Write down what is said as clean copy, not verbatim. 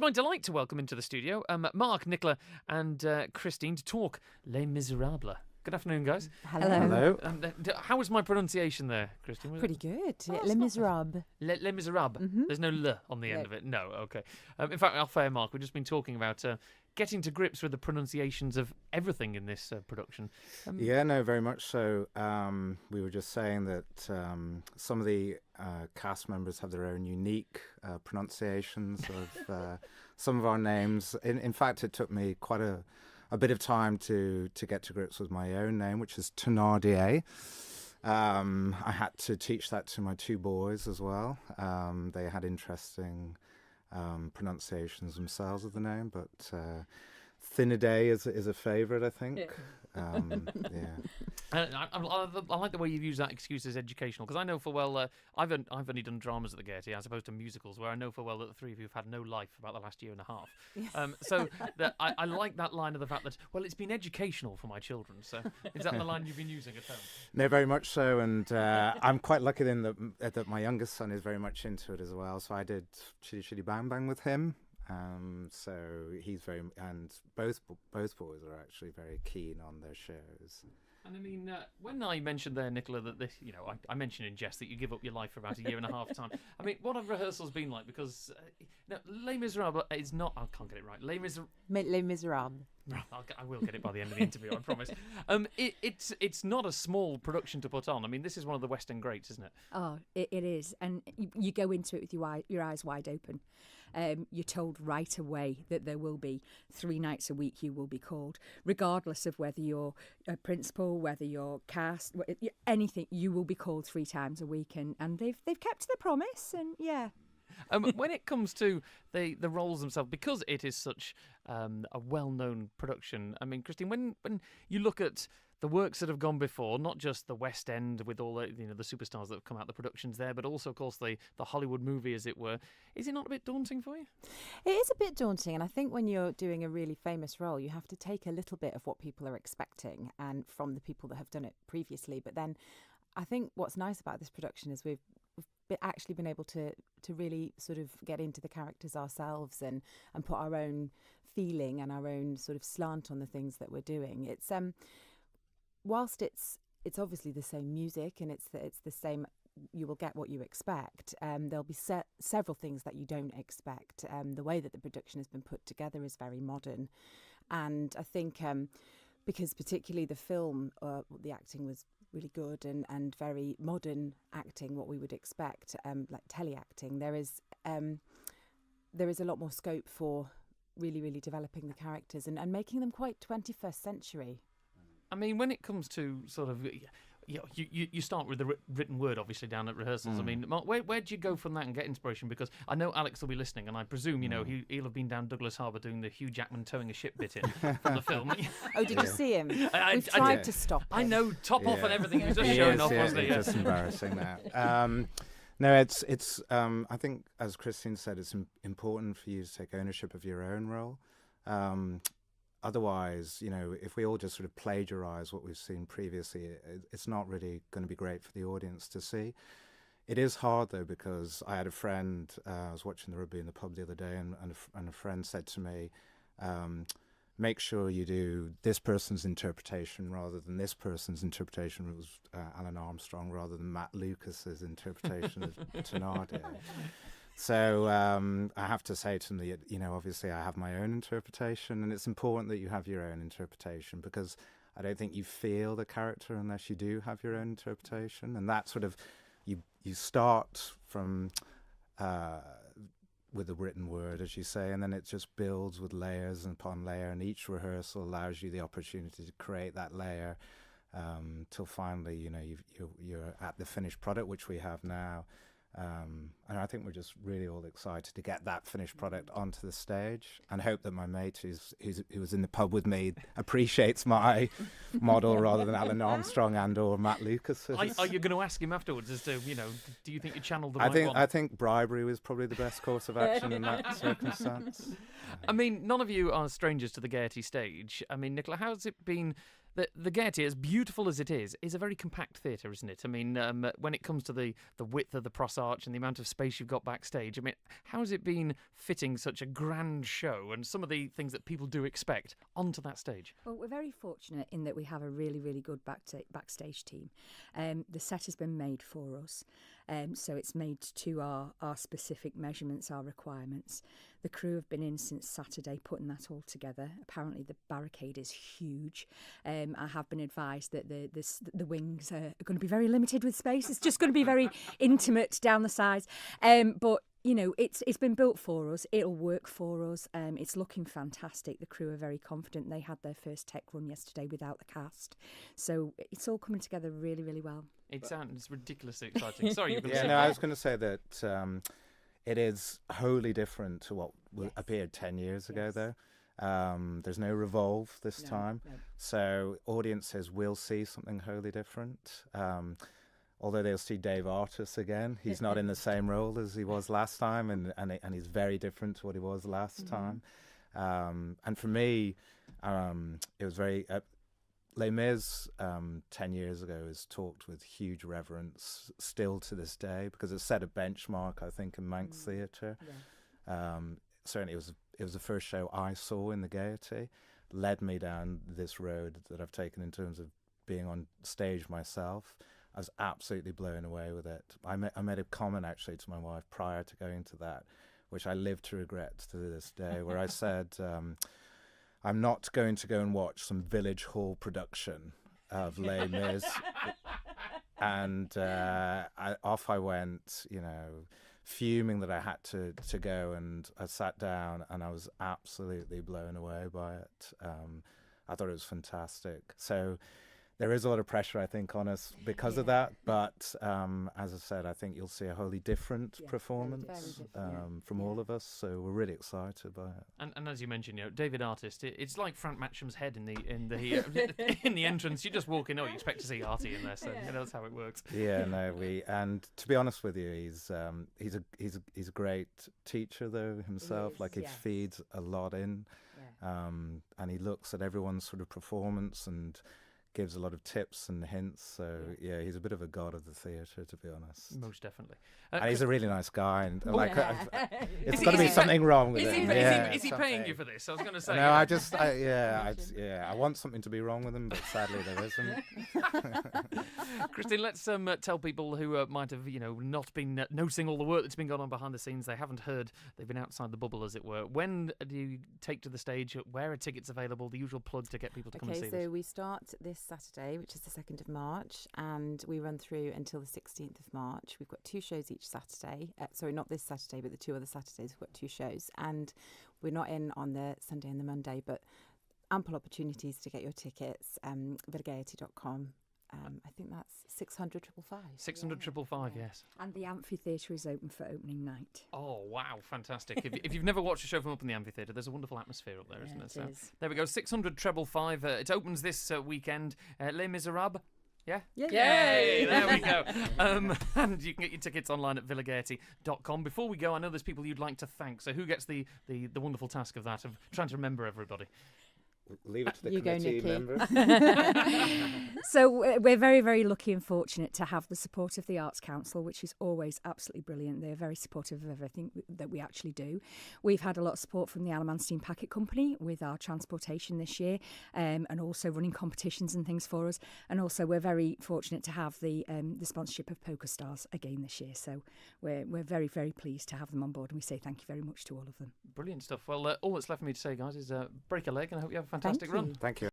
It's my delight to welcome into the studio Mark, Nicola and Kristene to talk Les Miserables. Good afternoon, guys. Hello. How was my pronunciation there, Kristene? Pretty good. Oh, Les Miserables. Les Miserables. Mm-hmm. There's no le on the end of it. No, okay. In fact, off air, Mark, we've just been talking about getting to grips with the pronunciations of everything in this production. Very much so. We were just saying that some of the cast members have their own unique pronunciations of some of our names. In fact, it took me quite a bit of time to get to grips with my own name, which is Thénardier. I had to teach that to my two boys as well. They had interesting pronunciations themselves of the name, but Thénardier is a favourite, I think. I like the way you've used that excuse as educational, because I know full well I've only done dramas at the Gaiety as opposed to musicals, where I know full well that the three of you have had no life for about the last year and a half. Yes. So I like that line of the fact that, well, it's been educational for my children. So is that the line you've been using at home? No, very much so, and I'm quite lucky in that my youngest son is very much into it as well. So I did Chitty Chitty Bang Bang with him. So he's and both boys are actually very keen on their shows. And I mean, when I mentioned there, Nicola, that this, I mentioned in jest that you give up your life for about a year and a half time. I mean, what have rehearsals been like? Because Les Miserables is not. I can't get it right. Les Miserables. I will get it by the end of the interview, I promise. It's not a small production to put on. I mean, this is one of the West End greats, isn't it? Oh, it is. And you go into it with your eyes wide open. You're told right away that there will be 3 nights a week you will be called, regardless of whether you're a principal, whether you're cast, anything, you will be called 3 times a week. And they've kept to their promise, and yeah. When it comes to the roles themselves, because it is such a well-known production, I mean, Kristene, when you look at the works that have gone before, not just the West End with all the superstars that have come out, the productions there, but also, of course, the Hollywood movie, as it were, is it not a bit daunting for you? It is a bit daunting, and I think when you're doing a really famous role, you have to take a little bit of what people are expecting and from the people that have done it previously. But then I think what's nice about this production is we've actually been able to really sort of get into the characters ourselves and put our own feeling and our own sort of slant on the things that we're doing. It's whilst it's obviously the same music and it's the same, you will get what you expect. There'll be several things that you don't expect. The way that the production has been put together is very modern, and I think because particularly the film, the acting was really good and very modern acting, what we would expect, like teleacting. There is a lot more scope for really, really developing the characters and making them quite 21st century. I mean, when it comes to sort of, you start with the written word, obviously, down at rehearsals. I mean, Mark, where do you go from that and get inspiration? Because I know Alex will be listening, and I presume, he'll have been down Douglas Harbour doing the Hugh Jackman towing a ship bit in from the film. Oh, did you see him? We've tried to stop him. I know, top off and everything. He was just showing off, wasn't he? It's just embarrassing that. No, it's. I think, as Kristene said, it's important for you to take ownership of your own role. Otherwise, if we all just sort of plagiarise what we've seen previously, it's not really going to be great for the audience to see. It is hard, though, because I had a friend, I was watching the rugby in the pub the other day, and a friend said to me, make sure you do this person's interpretation rather than this person's interpretation. It was Alan Armstrong rather than Matt Lucas's interpretation of Thénardier. So I have to say to them that, obviously I have my own interpretation, and it's important that you have your own interpretation, because I don't think you feel the character unless you do have your own interpretation. And that sort of, you start from with the written word, as you say, and then it just builds with layers upon layer, and each rehearsal allows you the opportunity to create that layer till finally, you're at the finished product, which we have now. And I think we're just really all excited to get that finished product onto the stage, and hope that my mate who was in the pub with me appreciates my model rather than Alan Armstrong or Matt Lucas's. Are you going to ask him afterwards as to, do you think you channeled the right one? I think bribery was probably the best course of action in that circumstance. I mean, none of you are strangers to the Gaiety stage. I mean, Nicola, how's it been The Gaiety, as beautiful as it is a very compact theatre, isn't it? I mean, when it comes to the width of the Cross Arch and the amount of space you've got backstage, I mean, how's it been fitting such a grand show and some of the things that people do expect onto that stage? Well, we're very fortunate in that we have a really, really good backstage team. The set has been made for us, so it's made to our specific measurements, our requirements. The crew have been in since Saturday putting that all together. Apparently the barricade is huge. I have been advised that the wings are going to be very limited with space. It's just going to be very intimate down the sides. But you know, it's been built for us. It'll work for us. It's looking fantastic. The crew are very confident. They had their first tech run yesterday without the cast. So it's all coming together really, really well. It sounds ridiculously exciting. Sorry, you were going to Yeah, say. no, I was going to say that it is wholly different to what appeared 10 years ago, though. There's no revolve this time. No. So audiences will see something wholly different. Although they'll see Dave Artis again. He's not in the same role as he was last time, and he's very different to what he was last time. And for me, it was very... Les Mis 10 years ago is talked with huge reverence still to this day, because it set a benchmark, I think, in Manx theatre. Yeah. Certainly it was the first show I saw in the Gaiety, led me down this road that I've taken in terms of being on stage myself. I was absolutely blown away with it. I made a comment actually to my wife prior to going to that, which I live to regret to this day, where I said, I'm not going to go and watch some village hall production of Les Mis. And off I went, you know, fuming that I had to go, and I sat down and I was absolutely blown away by it. I thought it was fantastic. So there is a lot of pressure, I think, on us because of that. But as I said, I think you'll see a wholly different performance from all of us. So we're really excited by it. And as you mentioned, you know, David Artist, it's like Frank Matcham's head in the in the entrance. You just walk in, you expect to see Artie in there. So you know, that's how it works. Yeah, no, and to be honest with you, he's a great teacher though himself. He feeds a lot in, and he looks at everyone's sort of performance and gives a lot of tips and hints. So yeah, he's a bit of a god of the theatre, to be honest. Most definitely. And he's a really nice guy, and it's got to be something wrong with him. Is he paying you for this? I was going to say. No, I want something to be wrong with him, but sadly there isn't. Kristene, let's tell people who might have, you know, not been noticing all the work that's been going on behind the scenes. They haven't heard. They've been outside the bubble, as it were. When do you take to the stage? Where are tickets available? The usual plug to get people to come and see this. Okay, so we start this Saturday, which is the 2nd of March, and we run through until the 16th of March. We've got 2 shows each Saturday. Sorry, not this Saturday, but the 2 other Saturdays we've got 2 shows. And we're not in on the Sunday and the Monday, but ample opportunities to get your tickets. Gaiety.com. I think that's 600 555. 600 555, yes. And the amphitheatre is open for opening night. Oh, wow, fantastic. If you've never watched a show from up in the amphitheatre, there's a wonderful atmosphere up there, isn't it? It is. There we go, 600 555. It opens this weekend. Les Miserables. Yeah? Yay! Yay! There we go. And you can get your tickets online at villagaiety.com. Before we go, I know there's people you'd like to thank. So who gets the wonderful task of that, of trying to remember everybody? Leave it to the You go, committee Nikki. members. So we're very, very lucky and fortunate to have the support of the Arts Council, which is always absolutely brilliant. They're very supportive of everything that we actually do. We've had a lot of support from the Alamanstein Packet Company with our transportation this year, and also running competitions and things for us. And also we're very fortunate to have the sponsorship of Poker Stars again this year. So we're very, very pleased to have them on board, and we say thank you very much to all of them. Brilliant stuff. Well, all that's left for me to say, guys, is break a leg, and I hope you have a fantastic run. Thank you.